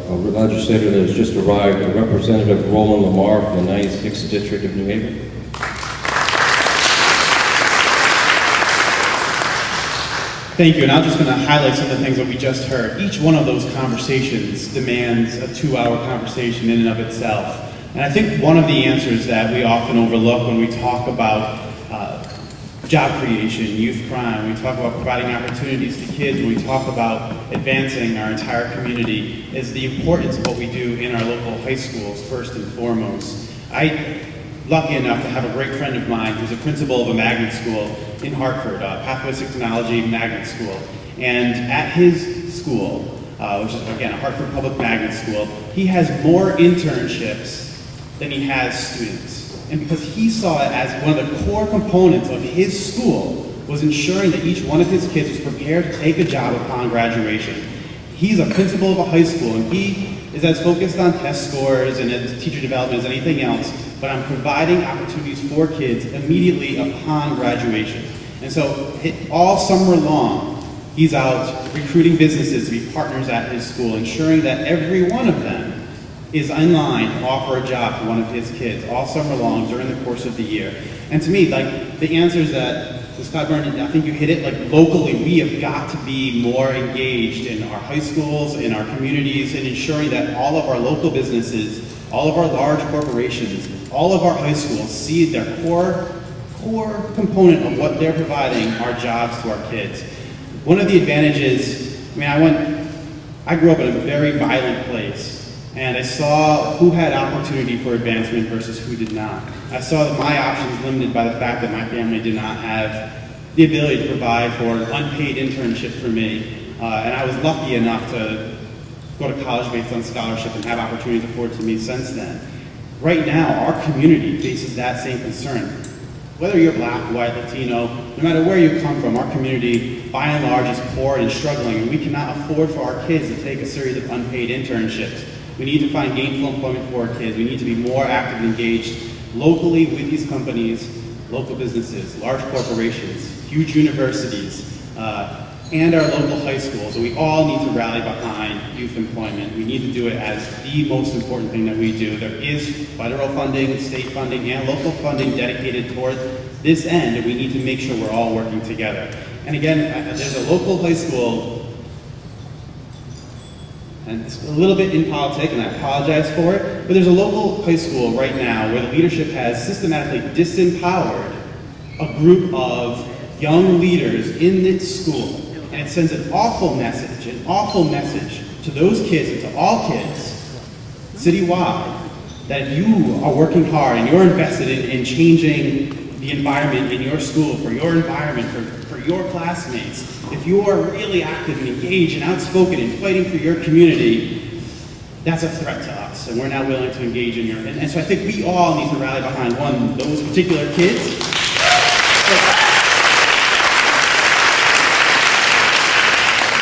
a legislator that has just arrived, Representative Roland Lamar from the 96th District of New Haven. Thank you, and I'm just going to highlight some of the things that we just heard. Each one of those conversations demands a 2-hour conversation in and of itself. And I think one of the answers that we often overlook when we talk about job creation, youth crime, when we talk about providing opportunities to kids, when we talk about advancing our entire community, is the importance of what we do in our local high schools, first and foremost. I'm lucky enough to have a great friend of mine who's a principal of a magnet school in Hartford, Pathways to Technology Magnet School. And at his school, which is, again, a Hartford Public Magnet School, he has more internships than he has students. And because he saw it as one of the core components of his school was ensuring that each one of his kids was prepared to take a job upon graduation. He's a principal of a high school, and he is as focused on test scores and teacher development as anything else, but I'm providing opportunities for kids immediately upon graduation. And so all summer long, he's out recruiting businesses to be partners at his school, ensuring that every one of them is in line to offer a job to one of his kids all summer long during the course of the year. And to me, like, the answers that Scott Byrne, I think you hit it, like, locally, we have got to be more engaged in our high schools, in our communities, and ensuring that all of our local businesses, all of our large corporations, all of our high schools see their core component of what they're providing are jobs to our kids. One of the advantages, I grew up in a very violent place, and I saw who had opportunity for advancement versus who did not. I saw that my options limited by the fact that my family did not have the ability to provide for an unpaid internship for me, and I was lucky enough to go to college based on scholarship and have opportunities afforded to me since then. Right now, our community faces that same concern. Whether you're black, white, Latino, no matter where you come from, our community, by and large, is poor and struggling, and we cannot afford for our kids to take a series of unpaid internships. We need to find gainful employment for our kids. We need to be more active and engaged locally with these companies, local businesses, large corporations, huge universities, and our local high schools. So we all need to rally behind youth employment. We need to do it as the most important thing that we do. There is federal funding, state funding, and local funding dedicated toward this end, and we need to make sure we're all working together. And again, there's a local high school, and it's a little bit in politics, and I apologize for it, but there's a local high school right now where the leadership has systematically disempowered a group of young leaders in this school. And it sends an awful message to those kids and to all kids citywide that if you are working hard and you're invested in changing the environment in your school, for your environment, for your classmates, if you are really active and engaged and outspoken and fighting for your community, that's a threat to us, and we're not willing to engage in your, and so I think we all need to rally behind, one, those particular kids,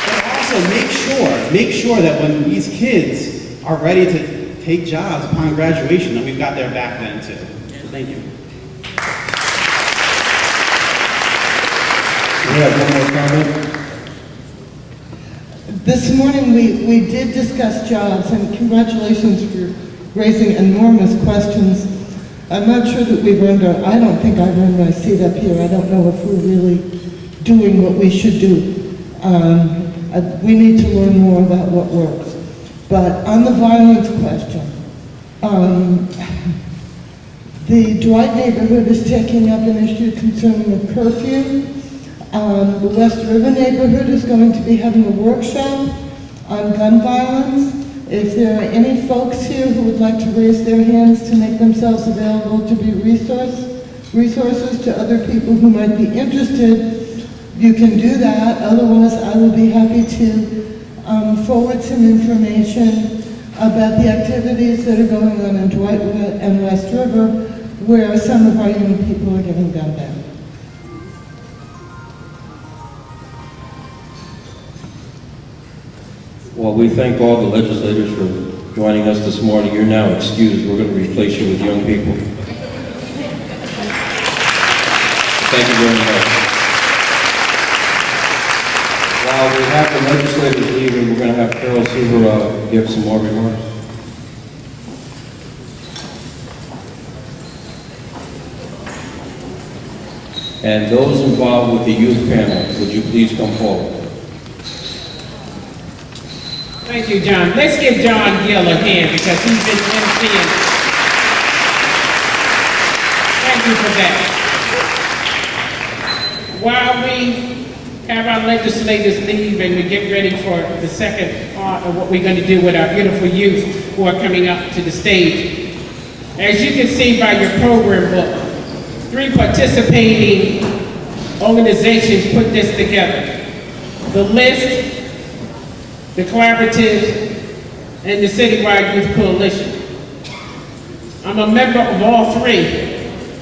but also make sure that when these kids are ready to take jobs upon graduation, that we've got their back then too. Thank you. We have one more comment. This morning we did discuss jobs, and congratulations for raising enormous questions. I'm not sure that we've earned our, I don't think I've earned my seat up here. I don't know if we're really doing what we should do. We need to learn more about what works. But on the violence question, the Dwight neighborhood is taking up an issue concerning a curfew. The West River neighborhood is going to be having a workshop on gun violence. If there are any folks here who would like to raise their hands to make themselves available to be resources to other people who might be interested, you can do that. Otherwise, I will be happy to forward some information about the activities that are going on in Dwight and West River, where some of our young people are getting gunned down. Well, we thank all the legislators for joining us this morning. You're now excused. We're going to replace you with young people. Thank you very much. While we have the legislators leaving, we're going to have Carol Seaver give some more remarks. And those involved with the youth panel, would you please come forward? Thank you, John. Let's give John Gill a hand because he's been emceeing. Thank you for that. While we have our legislators leave and we get ready for the second part of what we're going to do with our beautiful youth who are coming up to the stage, as you can see by your program book, 3 participating organizations put this together. The LIST, the Collaborative, and the Citywide Youth Coalition. I'm a member of all 3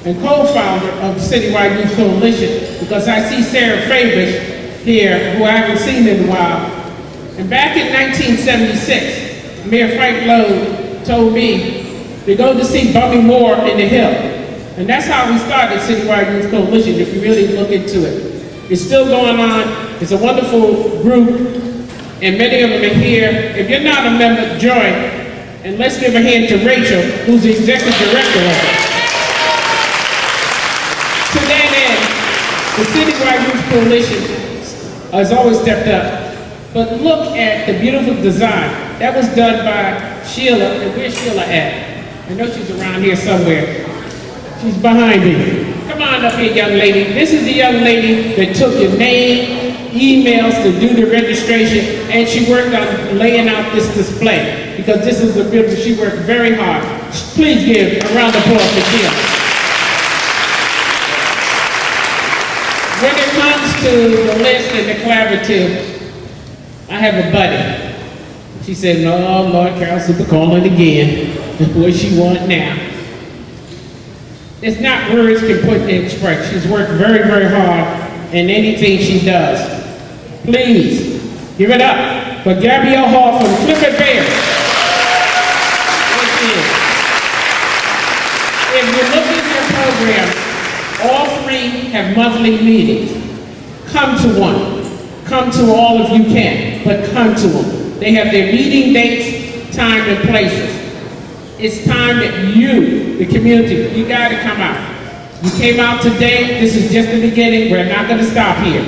and co-founder of the Citywide Youth Coalition because I see Sarah Fabish here, who I haven't seen in a while. And back in 1976, Mayor Frank Lowe told me to go to see Bubby Moore in the Hill. And that's how we started Citywide Youth Coalition, if you really look into it. It's still going on. It's a wonderful group, and many of them are here. If you're not a member, join. And let's give a hand to Rachel, who's the executive director of it. To that end, the Citywide Youth Coalition has always stepped up. But look at the beautiful design. That was done by Sheila, and where's Sheila at? I know she's around here somewhere. She's behind me. Come on up here, young lady. This is the young lady that took your name, emails to do the registration, and she worked on laying out this display because this is a beautiful, she worked very hard. Please give a round of applause for Sheila. When it comes to the LIST and the Collaborative, I have a buddy. She said, no, Lord, Carol Super calling again. What she want now? It's not words can put in express. She's worked very, very hard in anything she does. Please, give it up for Gabrielle Hall from Clifford Bear. If you look at their program, all 3 have monthly meetings. Come to one. Come to all if you can, but come to them. They have their meeting dates, time, and places. It's time that you, the community, you got to come out. You came out today. This is just the beginning. We're not going to stop here.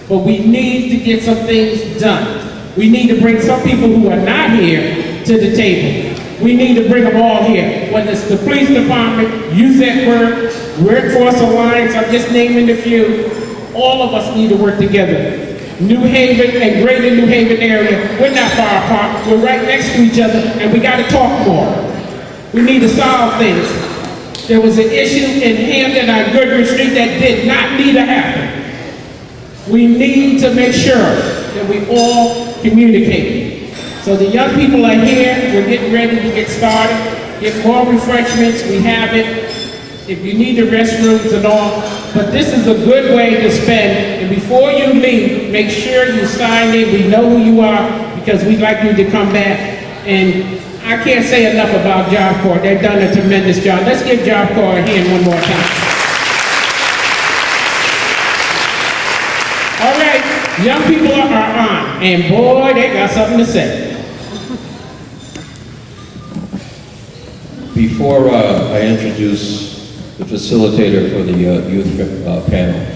But we need to get some things done. We need to bring some people who are not here to the table. We need to bring them all here. Whether it's the police department, Youth at Work, Workforce Alliance, I'm just naming a few. All of us need to work together. New Haven and Greater New Haven area, we're not far apart. We're right next to each other, and we got to talk more. We need to solve things. There was an issue in Hampton on Goodrich Street that did not need to happen. We need to make sure that we all communicate. So the young people are here. We're getting ready to get started. Get more refreshments. We have it. If you need the restrooms and all. But this is a good way to spend. And before you leave, make sure you sign in. We know who you are because we'd like you to come back. And I can't say enough about Job Corps. They've done a tremendous job. Let's give Job Corps a hand one more time. All right, young people are on, and boy, they got something to say. Before I introduce the facilitator for the youth panel,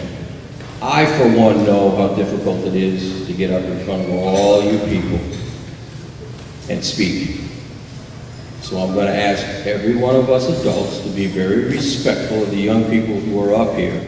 I, for one, know how difficult it is to get up in front of all you people and speak. So I'm going to ask every one of us adults to be very respectful of the young people who are up here